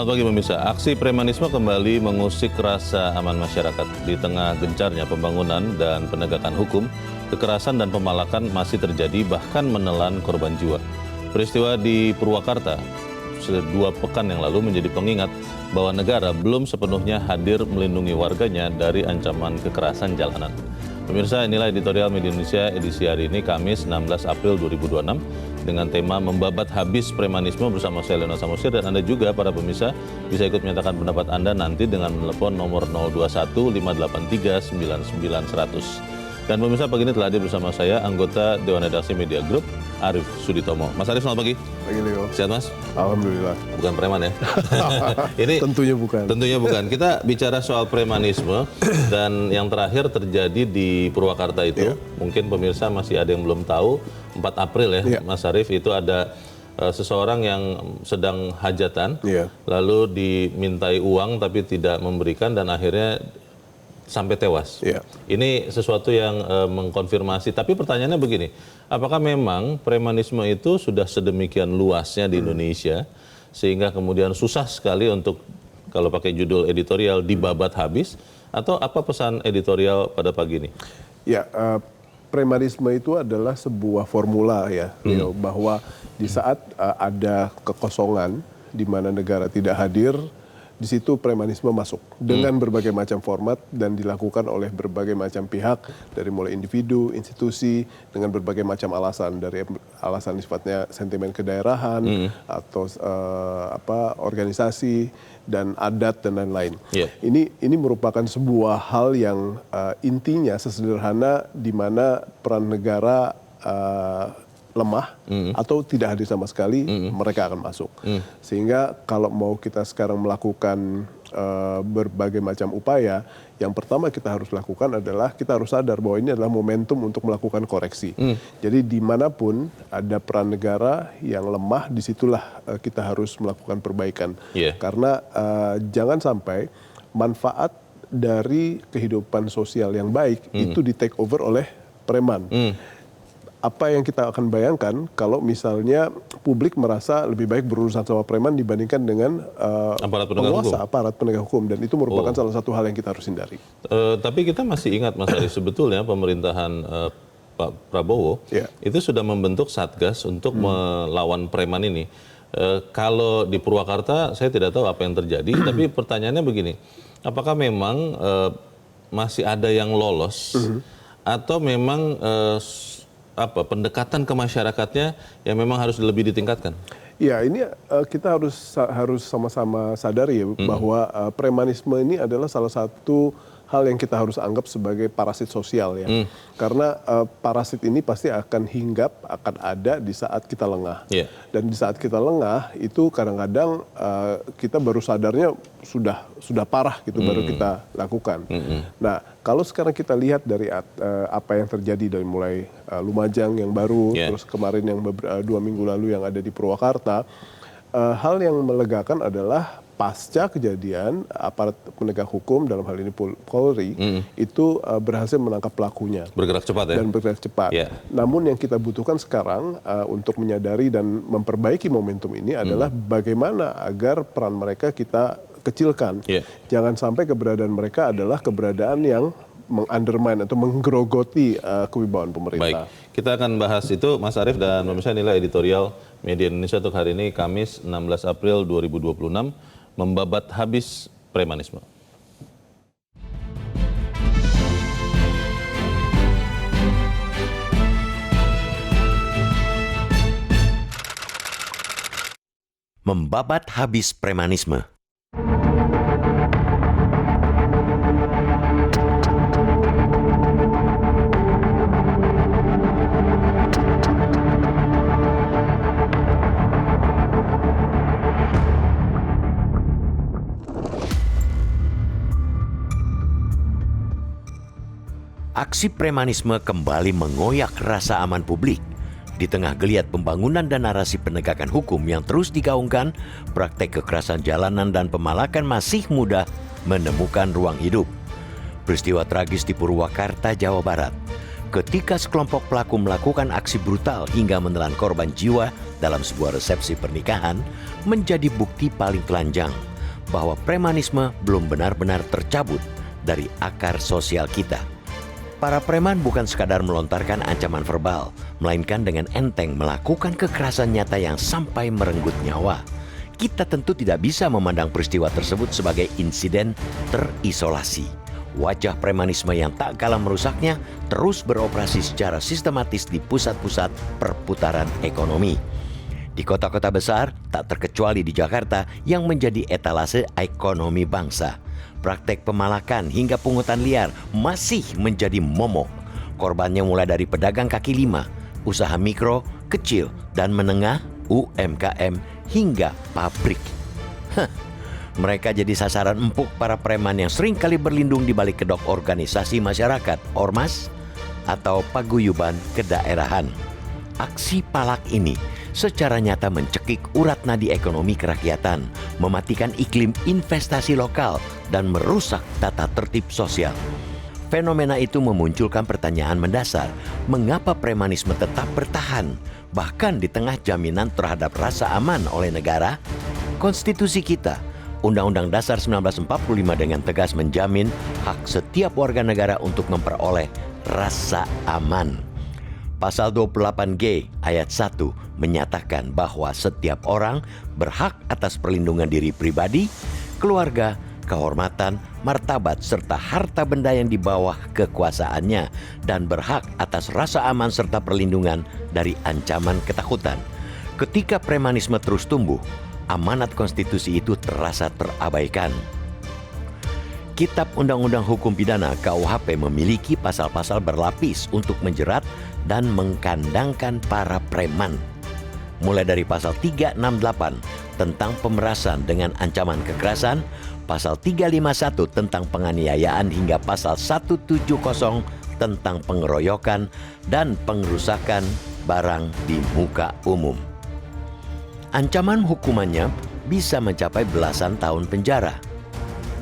Selamat pagi pemirsa. Aksi premanisme kembali mengusik rasa aman masyarakat. Di tengah gencarnya pembangunan dan penegakan hukum, kekerasan dan pemalakan masih terjadi bahkan menelan korban jiwa. Peristiwa di Purwakarta 2 pekan yang lalu menjadi pengingat bahwa negara belum sepenuhnya hadir melindungi warganya dari ancaman kekerasan jalanan. Pemirsa, inilah editorial Media Indonesia edisi hari ini, Kamis 16 April 2026, dengan tema Membabat Habis Premanisme bersama saya, Leonard Samosir, dan Anda juga, para pemirsa, bisa ikut menyatakan pendapat Anda nanti dengan menelpon nomor 021 583 99 100. Dan pemirsa, pagi ini telah hadir bersama saya, anggota Dewan Redaksi Media Group, Arief Suditomo. Mas Arief, selamat pagi. Pagi, Leo. Sehat, Mas? Alhamdulillah. Bukan preman ya? Ini Tentunya bukan. Tentunya bukan. Kita bicara soal premanisme, dan yang terakhir terjadi di Purwakarta itu. Mungkin pemirsa masih ada yang belum tahu, 4 April ya, Mas Arief, itu ada seseorang yang sedang hajatan, lalu dimintai uang tapi tidak memberikan, dan akhirnya sampai tewas. Ini sesuatu yang mengkonfirmasi. Tapi pertanyaannya begini, apakah memang premanisme itu sudah sedemikian luasnya di Indonesia sehingga kemudian susah sekali untuk, kalau pakai judul editorial, dibabat habis? Atau apa pesan editorial pada pagi ini? Ya, premanisme itu adalah sebuah formula ya, Leo, bahwa di saat ada kekosongan di mana negara tidak hadir, di situ premanisme masuk dengan berbagai macam format dan dilakukan oleh berbagai macam pihak, dari mulai individu, institusi, dengan berbagai macam alasan, dari alasan sifatnya sentimen kedaerahan atau organisasi dan adat dan lain-lain. Ini merupakan sebuah hal yang intinya sesederhana di mana peran negara lemah atau tidak hadir sama sekali, mereka akan masuk. Sehingga kalau mau kita sekarang melakukan berbagai macam upaya, yang pertama kita harus lakukan adalah kita harus sadar bahwa ini adalah momentum untuk melakukan koreksi. Jadi dimanapun ada peran negara yang lemah, disitulah kita harus melakukan perbaikan. Karena jangan sampai manfaat dari kehidupan sosial yang baik itu di take over oleh preman. Apa yang kita akan bayangkan kalau misalnya publik merasa lebih baik berurusan sama preman dibandingkan dengan aparat penegak hukum, dan itu merupakan salah satu hal yang kita harus hindari. Tapi kita masih ingat, Mas Arief, sebetulnya pemerintahan Pak Prabowo itu sudah membentuk satgas untuk melawan preman ini. Kalau di Purwakarta saya tidak tahu apa yang terjadi, tapi pertanyaannya begini, apakah memang masih ada yang lolos atau memang pendekatan ke masyarakatnya yang memang harus lebih ditingkatkan? Ya, ini kita harus sama-sama sadari ya, bahwa premanisme ini adalah salah satu hal yang kita harus anggap sebagai parasit sosial ya. Karena parasit ini pasti akan hinggap, akan ada di saat kita lengah. Dan di saat kita lengah itu kadang-kadang kita baru sadarnya sudah parah gitu, baru kita lakukan. Nah, kalau sekarang kita lihat dari apa yang terjadi dari mulai Lumajang yang baru, terus kemarin yang 2 minggu lalu yang ada di Purwakarta, hal yang melegakan adalah pasca kejadian aparat penegak hukum, dalam hal ini Polri, itu berhasil menangkap pelakunya. Bergerak cepat ya? Dan bergerak cepat. Namun yang kita butuhkan sekarang untuk menyadari dan memperbaiki momentum ini adalah bagaimana agar peran mereka kita kecilkan. Jangan sampai keberadaan mereka adalah keberadaan yang mengundermine atau menggerogoti kewibawaan pemerintah. Baik, kita akan bahas itu, Mas Arief, dan pemirsa, inilah editorial Media Indonesia untuk hari ini, Kamis 16 April 2026, Membabat Habis Premanisme. Membabat habis premanisme. Aksi premanisme kembali mengoyak rasa aman publik. Di tengah geliat pembangunan dan narasi penegakan hukum yang terus digaungkan, praktek kekerasan jalanan dan pemalakan masih mudah menemukan ruang hidup. Peristiwa tragis di Purwakarta, Jawa Barat, ketika sekelompok pelaku melakukan aksi brutal hingga menelan korban jiwa dalam sebuah resepsi pernikahan, menjadi bukti paling telanjang bahwa premanisme belum benar-benar tercabut dari akar sosial kita. Para preman bukan sekadar melontarkan ancaman verbal, melainkan dengan enteng melakukan kekerasan nyata yang sampai merenggut nyawa. Kita tentu tidak bisa memandang peristiwa tersebut sebagai insiden terisolasi. Wajah premanisme yang tak kalah merusaknya terus beroperasi secara sistematis di pusat-pusat perputaran ekonomi. Di kota-kota besar, tak terkecuali di Jakarta yang menjadi etalase ekonomi bangsa. Praktek pemalakan hingga pungutan liar masih menjadi momok. Korbannya mulai dari pedagang kaki lima, usaha mikro, kecil, dan menengah, UMKM, hingga pabrik. Mereka jadi sasaran empuk para preman yang seringkali berlindung di balik kedok organisasi masyarakat, ormas, atau paguyuban kedaerahan. Aksi palak ini secara nyata mencekik urat nadi ekonomi kerakyatan, mematikan iklim investasi lokal, dan merusak tata tertib sosial. Fenomena itu memunculkan pertanyaan mendasar, mengapa premanisme tetap bertahan, bahkan di tengah jaminan terhadap rasa aman oleh negara? Konstitusi kita, Undang-Undang Dasar 1945 dengan tegas menjamin hak setiap warga negara untuk memperoleh rasa aman. Pasal 28G ayat 1 menyatakan bahwa setiap orang berhak atas perlindungan diri pribadi, keluarga, kehormatan, martabat, serta harta benda yang di bawah kekuasaannya, dan berhak atas rasa aman serta perlindungan dari ancaman ketakutan. Ketika premanisme terus tumbuh, amanat konstitusi itu terasa terabaikan. Kitab Undang-Undang Hukum Pidana KUHP memiliki pasal-pasal berlapis untuk menjerat dan mengkandangkan para preman. Mulai dari pasal 368 tentang pemerasan dengan ancaman kekerasan, pasal 351 tentang penganiayaan hingga pasal 170 tentang pengeroyokan dan pengrusakan barang di muka umum. Ancaman hukumannya bisa mencapai belasan tahun penjara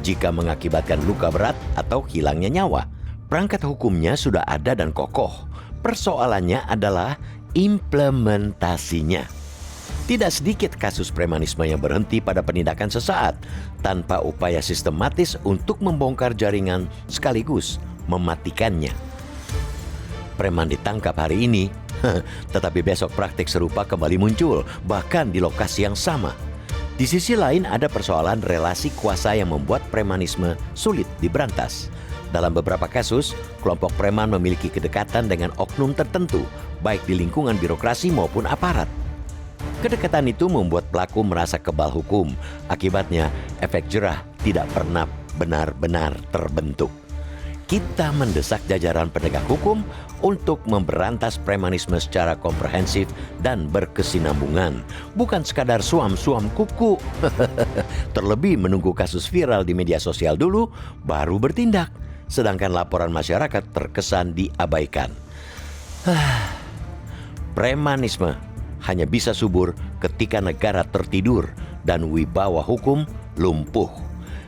jika mengakibatkan luka berat atau hilangnya nyawa. Perangkat hukumnya sudah ada dan kokoh. Persoalannya adalah implementasinya. Tidak sedikit kasus premanisme yang berhenti pada penindakan sesaat tanpa upaya sistematis untuk membongkar jaringan sekaligus mematikannya. Preman ditangkap hari ini, tetapi besok praktik serupa kembali muncul, bahkan di lokasi yang sama. Di sisi lain ada persoalan relasi kuasa yang membuat premanisme sulit diberantas. Dalam beberapa kasus, kelompok preman memiliki kedekatan dengan oknum tertentu, baik di lingkungan birokrasi maupun aparat. Kedekatan itu membuat pelaku merasa kebal hukum. Akibatnya, efek jerah tidak pernah benar-benar terbentuk. Kita mendesak jajaran penegak hukum untuk memberantas premanisme secara komprehensif dan berkesinambungan. Bukan sekadar suam-suam kuku. Terlebih menunggu kasus viral di media sosial dulu, baru bertindak. Sedangkan laporan masyarakat terkesan diabaikan. Premanisme hanya bisa subur ketika negara tertidur dan wibawa hukum lumpuh.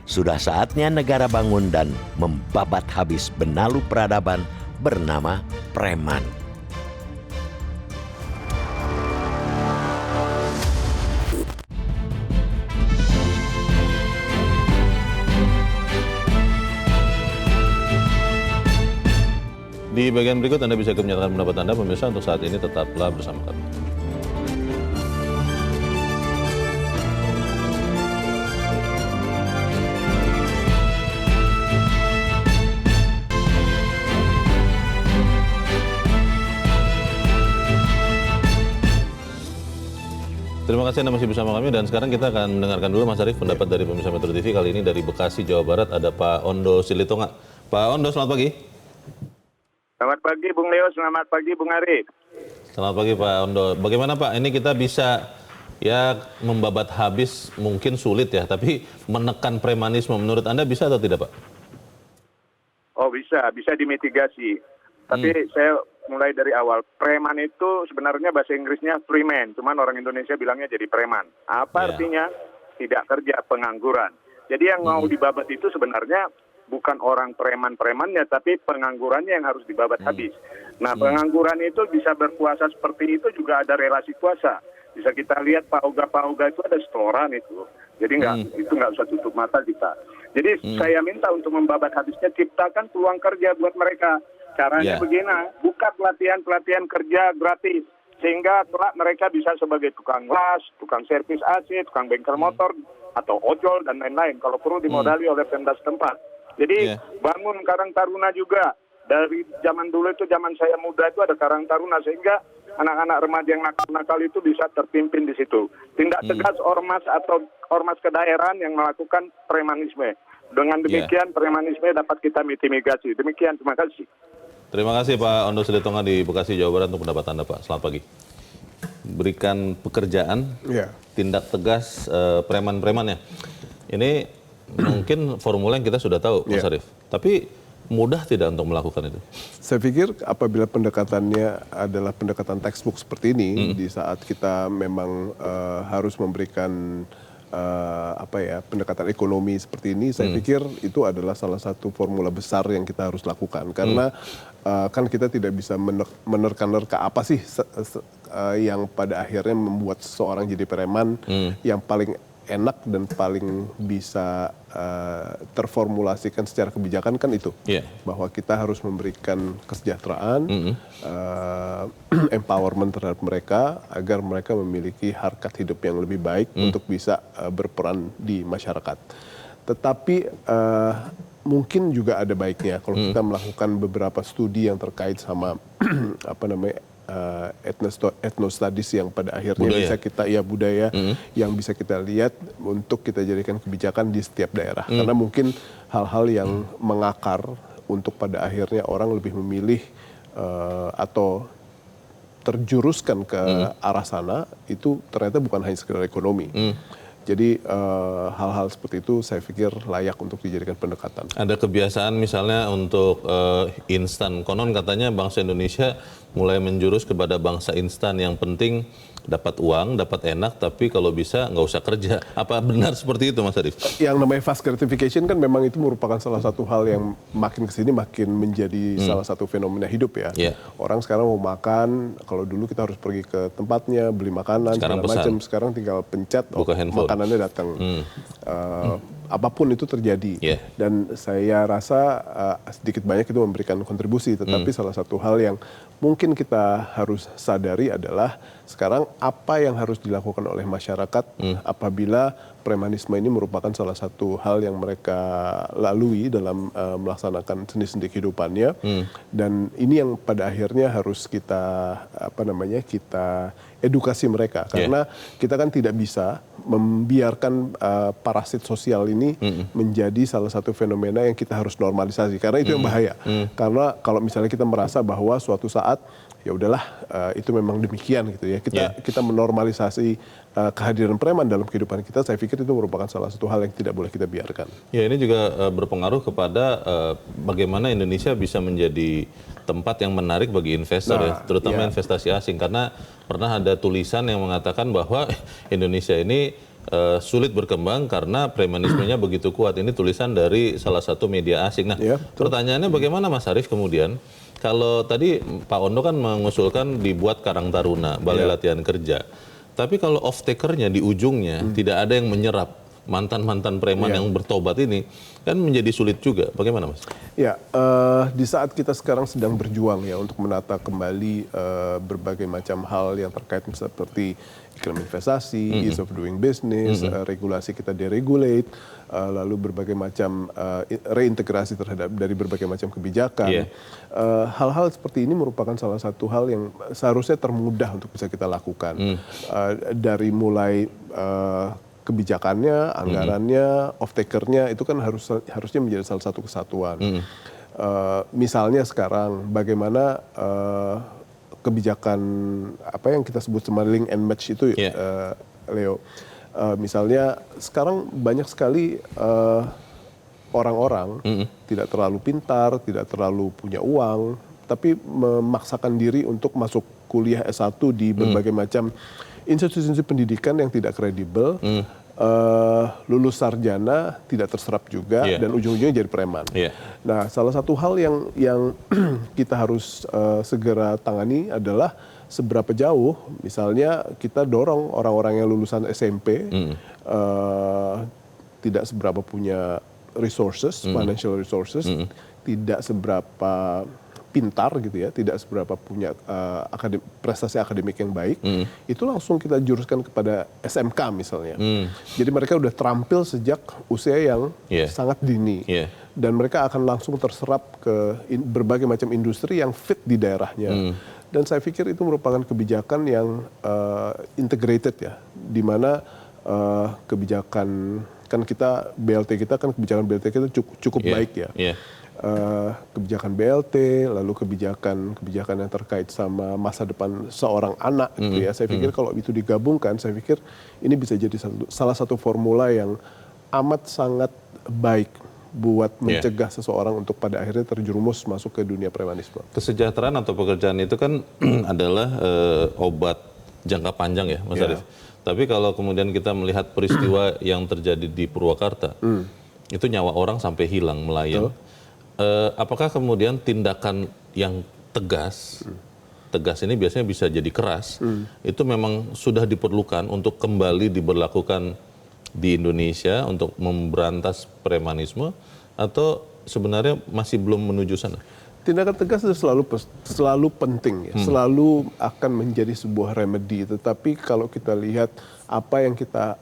Sudah saatnya negara bangun dan membabat habis benalu peradaban bernama preman. Di bagian berikut Anda bisa menyatakan pendapat Anda, pemirsa. Untuk saat ini tetaplah bersama kami. Terima kasih Anda masih bersama kami, dan sekarang kita akan mendengarkan dulu Mas Arief pendapat dari pemirsa Metro TV. Kali ini dari Bekasi, Jawa Barat, ada Pak Ondo Silitonga. Pak Ondo, selamat pagi. Selamat pagi Bung Leo, selamat pagi Bung Arief. Selamat pagi Pak Ondo. Bagaimana Pak, ini kita bisa ya membabat habis, mungkin sulit ya, tapi menekan premanisme menurut Anda bisa atau tidak Pak? Oh bisa dimitigasi. Tapi saya mulai dari awal, preman itu sebenarnya bahasa Inggrisnya freeman, cuman orang Indonesia bilangnya jadi preman. Apa artinya? Tidak kerja, pengangguran. Jadi yang mau dibabat itu sebenarnya bukan orang preman-premannya, tapi penganggurannya yang harus dibabat habis. Nah, pengangguran itu bisa berkuasa seperti itu juga ada relasi kuasa. bisa kita lihat pauga itu ada setoran itu. Jadi itu nggak usah tutup mata kita. Jadi saya minta untuk membabat hadisnya, ciptakan peluang kerja buat mereka. Caranya begini, buka pelatihan kerja gratis. Sehingga kelak mereka bisa sebagai tukang las, tukang servis AC, tukang bengkel motor, atau ojol, dan lain-lain. Kalau perlu dimodali oleh Pemda setempat. Jadi bangun Karang Taruna juga. Dari zaman dulu itu, zaman saya muda itu ada Karang Taruna. Sehingga anak-anak remaja yang nakal-nakal itu bisa terpimpin di situ. Tindak tegas ormas atau ormas kedaerahan yang melakukan premanisme. Dengan demikian premanisme dapat kita mitigasi. Demikian, terima kasih. Terima kasih Pak Ondo Sudetonga di Bekasi, Jawa Barat untuk pendapat Anda Pak. Selamat pagi. Berikan pekerjaan, tindak tegas preman-preman ya. Ini mungkin formula yang kita sudah tahu, Mas Arief. Tapi mudah tidak untuk melakukan itu? Saya pikir apabila pendekatannya adalah pendekatan textbook seperti ini, di saat kita memang harus memberikan pendekatan ekonomi seperti ini, saya pikir itu adalah salah satu formula besar yang kita harus lakukan. Karena kan kita tidak bisa menerka-nerka apa sih yang pada akhirnya membuat seseorang jadi preman yang paling enak dan paling bisa terformulasikan secara kebijakan kan itu. Bahwa kita harus memberikan kesejahteraan, empowerment terhadap mereka agar mereka memiliki harkat hidup yang lebih baik untuk bisa berperan di masyarakat. Tetapi mungkin juga ada baiknya kalau kita melakukan beberapa studi yang terkait sama ethno-studies yang pada akhirnya bisa kita budaya yang bisa kita lihat untuk kita jadikan kebijakan di setiap daerah. Karena mungkin hal-hal yang mengakar untuk pada akhirnya orang lebih memilih atau terjuruskan ke arah sana itu ternyata bukan hanya sekedar ekonomi. Jadi hal-hal seperti itu saya pikir layak untuk dijadikan pendekatan. Ada kebiasaan misalnya untuk instan. Konon katanya bangsa Indonesia mulai menjurus kepada bangsa instan, yang penting dapat uang, dapat enak, tapi kalau bisa nggak usah kerja. Apa benar seperti itu, Mas Arief? Yang namanya fast gratification kan memang itu merupakan salah satu hal yang makin kesini makin menjadi salah satu fenomena hidup ya. Orang sekarang mau makan, kalau dulu kita harus pergi ke tempatnya, beli makanan, segala macam. Sekarang tinggal pencet, makanannya datang. Apapun itu terjadi. Dan saya rasa sedikit banyak itu memberikan kontribusi. Tetapi salah satu hal yang mungkin kita harus sadari adalah sekarang apa yang harus dilakukan oleh masyarakat apabila premanisme ini merupakan salah satu hal yang mereka lalui dalam melaksanakan sendi-sendi kehidupannya. Dan ini yang pada akhirnya harus kita kita edukasi mereka, karena kita kan tidak bisa membiarkan parasit sosial ini menjadi salah satu fenomena yang kita harus normalisasi, karena itu yang bahaya. Karena kalau misalnya kita merasa bahwa suatu saat ya udahlah itu memang demikian gitu ya, kita menormalisasi kehadiran preman dalam kehidupan kita, saya pikir itu merupakan salah satu hal yang tidak boleh kita biarkan. Ya, ini juga berpengaruh kepada bagaimana Indonesia bisa menjadi tempat yang menarik bagi investor, terutama investasi asing. Karena pernah ada tulisan yang mengatakan bahwa Indonesia ini sulit berkembang karena premanismenya begitu kuat. Ini tulisan dari salah satu media asing. Nah, pertanyaannya bagaimana Mas Arief kemudian, kalau tadi Pak Ondo kan mengusulkan dibuat Karang Taruna, Balai Latihan Kerja. Tapi kalau off-takernya di ujungnya tidak ada yang menyerap mantan-mantan preman yang bertobat ini, kan menjadi sulit juga. Bagaimana, Mas? Ya, di saat kita sekarang sedang berjuang ya untuk menata kembali berbagai macam hal yang terkait seperti iklim investasi, ease of doing business, regulasi kita deregulate, lalu berbagai macam reintegrasi terhadap dari berbagai macam kebijakan. Hal-hal seperti ini merupakan salah satu hal yang seharusnya termudah untuk bisa kita lakukan. Dari mulai kebijakannya, anggarannya, off-takernya, itu kan harusnya menjadi salah satu kesatuan. Misalnya sekarang bagaimana kebijakan apa yang kita sebut sama link and match itu, Leo. Misalnya sekarang banyak sekali orang-orang tidak terlalu pintar, tidak terlalu punya uang, tapi memaksakan diri untuk masuk kuliah S1 di berbagai macam institusi pendidikan yang tidak kredibel, lulus sarjana tidak terserap juga dan ujung-ujungnya jadi preman. Nah, salah satu hal yang kita harus segera tangani adalah seberapa jauh, misalnya kita dorong orang-orang yang lulusan SMP tidak seberapa punya resources, financial resources, tidak seberapa pintar gitu ya, tidak seberapa punya prestasi akademik yang baik, itu langsung kita juruskan kepada SMK misalnya. Jadi mereka udah terampil sejak usia yang sangat dini, dan mereka akan langsung terserap ke berbagai macam industri yang fit di daerahnya. Dan saya pikir itu merupakan kebijakan yang integrated ya, di mana kebijakan kan kita kebijakan BLT kita cukup baik ya. Kebijakan BLT, lalu kebijakan yang terkait sama masa depan seorang anak gitu ya. Saya pikir kalau itu digabungkan, saya pikir ini bisa jadi salah satu formula yang amat sangat baik buat mencegah seseorang untuk pada akhirnya terjerumus masuk ke dunia premanisme. Kesejahteraan atau pekerjaan itu kan adalah obat jangka panjang ya, Mas Arief. Tapi kalau kemudian kita melihat peristiwa yang terjadi di Purwakarta, itu nyawa orang sampai hilang, melayang. Apakah kemudian tindakan yang tegas ini biasanya bisa jadi keras, itu memang sudah diperlukan untuk kembali diberlakukan di Indonesia untuk memberantas premanisme, atau sebenarnya masih belum menuju sana? Tindakan tegas itu selalu penting ya, selalu akan menjadi sebuah remedi. Tetapi kalau kita lihat apa yang kita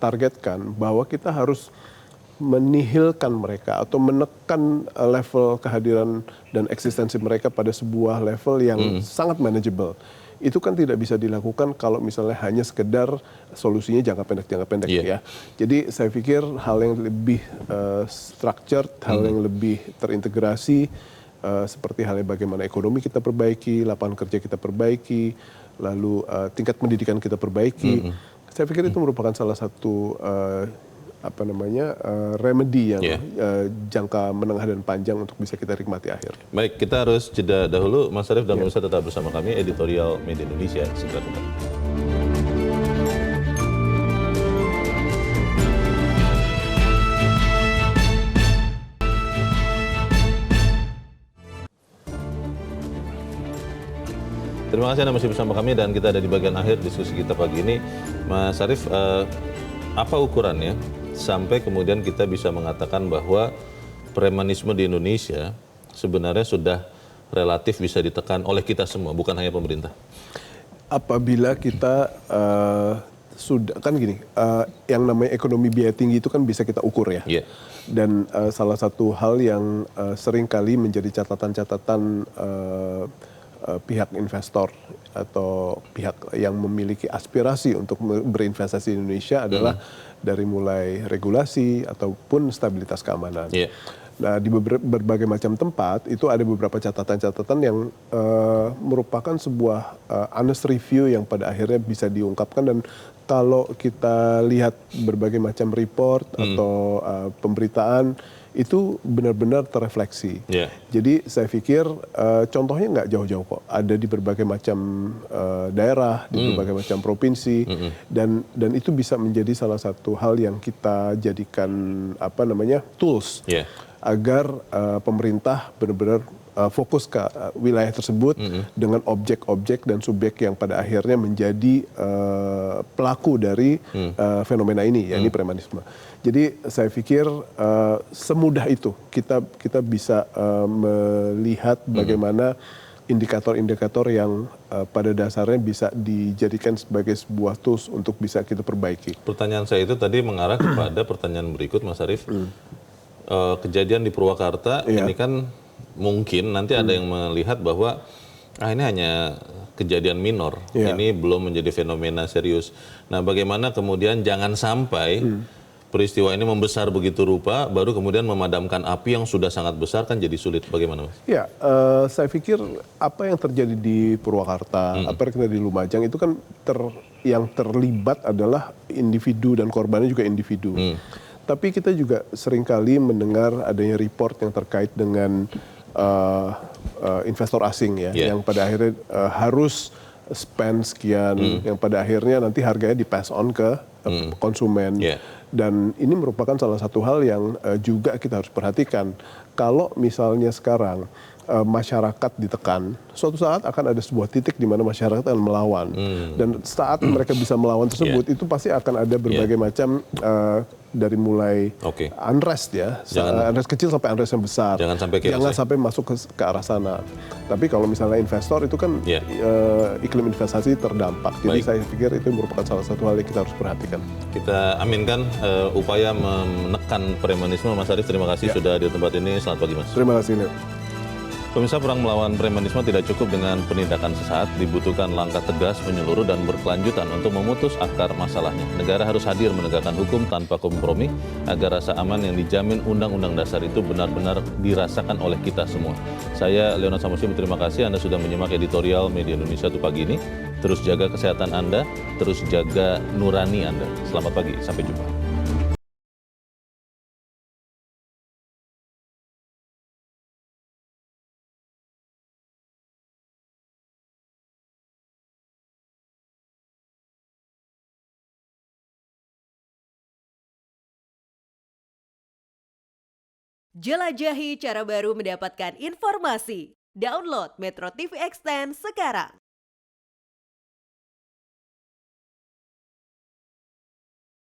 targetkan, bahwa kita harus menihilkan mereka atau menekan level kehadiran dan eksistensi mereka pada sebuah level yang sangat manageable. Itu kan tidak bisa dilakukan kalau misalnya hanya sekedar solusinya jangka pendek ya. Jadi saya pikir hal yang lebih structured, hal yang lebih terintegrasi, seperti halnya bagaimana ekonomi kita perbaiki, lapangan kerja kita perbaiki, lalu tingkat pendidikan kita perbaiki. Saya pikir itu merupakan salah satu remedi yang jangka menengah dan panjang untuk bisa kita nikmati akhir. Baik, kita harus jeda dahulu. Mas Arief dan pemirsa tetap bersama kami, Editorial Media Indonesia. Segera kembali. Terima kasih Anda masih bersama kami dan kita ada di bagian akhir diskusi kita pagi ini. Mas Arief, apa ukurannya sampai kemudian kita bisa mengatakan bahwa premanisme di Indonesia sebenarnya sudah relatif bisa ditekan oleh kita semua, bukan hanya pemerintah? Apabila kita sudah, kan gini, yang namanya ekonomi biaya tinggi itu kan bisa kita ukur ya. Dan salah satu hal yang sering kali menjadi catatan-catatan pihak investor atau pihak yang memiliki aspirasi untuk berinvestasi di Indonesia adalah dari mulai regulasi ataupun stabilitas keamanan. Nah, di berbagai macam tempat itu ada beberapa catatan-catatan yang merupakan sebuah honest review yang pada akhirnya bisa diungkapkan, dan kalau kita lihat berbagai macam report atau pemberitaan itu benar-benar terrefleksi. Jadi saya pikir contohnya nggak jauh-jauh kok. Ada di berbagai macam daerah, di berbagai macam provinsi, dan itu bisa menjadi salah satu hal yang kita jadikan tools agar pemerintah benar-benar fokus ke wilayah tersebut dengan objek-objek dan subjek yang pada akhirnya menjadi pelaku dari fenomena ini, yakni premanisme. Jadi saya pikir semudah itu kita bisa melihat bagaimana indikator-indikator yang pada dasarnya bisa dijadikan sebagai sebuah tools untuk bisa kita perbaiki. Pertanyaan saya itu tadi mengarah kepada pertanyaan berikut, Mas Arief. Kejadian di Purwakarta ini kan mungkin nanti ada yang melihat bahwa ini hanya kejadian minor, ini belum menjadi fenomena serius. Nah, bagaimana kemudian jangan sampai peristiwa ini membesar begitu rupa, baru kemudian memadamkan api yang sudah sangat besar kan jadi sulit. Bagaimana, Mas? Ya, saya pikir apa yang terjadi di Purwakarta, apa yang terjadi di Lumajang itu kan yang terlibat adalah individu dan korbannya juga individu. Tapi kita juga seringkali mendengar adanya report yang terkait dengan investor asing ya, yang pada akhirnya harus spend sekian, yang pada akhirnya nanti harganya di pass on ke konsumen. Dan ini merupakan salah satu hal yang juga kita harus perhatikan. Kalau misalnya sekarang masyarakat ditekan, suatu saat akan ada sebuah titik di mana masyarakat akan melawan. Dan saat mereka bisa melawan tersebut, itu pasti akan ada berbagai macam dari mulai unrest ya, unrest kecil sampai unrest yang besar. Jangan sampai masuk ke arah sana. Tapi kalau misalnya investor itu kan iklim investasi terdampak. Jadi saya pikir itu merupakan salah satu hal yang kita harus perhatikan. Kita aminkan upaya menekan premanisme. Mas Arief, terima kasih sudah di tempat ini. Selamat pagi, Mas. Terima kasih, Leo. Pemirsa, perang melawan premanisme tidak cukup dengan penindakan sesaat, dibutuhkan langkah tegas, menyeluruh, dan berkelanjutan untuk memutus akar masalahnya. Negara harus hadir menegakkan hukum tanpa kompromi, agar rasa aman yang dijamin Undang-Undang Dasar itu benar-benar dirasakan oleh kita semua. Saya, Leonard Samusim, terima kasih Anda sudah menyimak editorial Media Indonesia untuk pagi ini. Terus jaga kesehatan Anda, terus jaga nurani Anda. Selamat pagi, sampai jumpa. Jelajahi cara baru mendapatkan informasi. Download Metro TV Extend sekarang.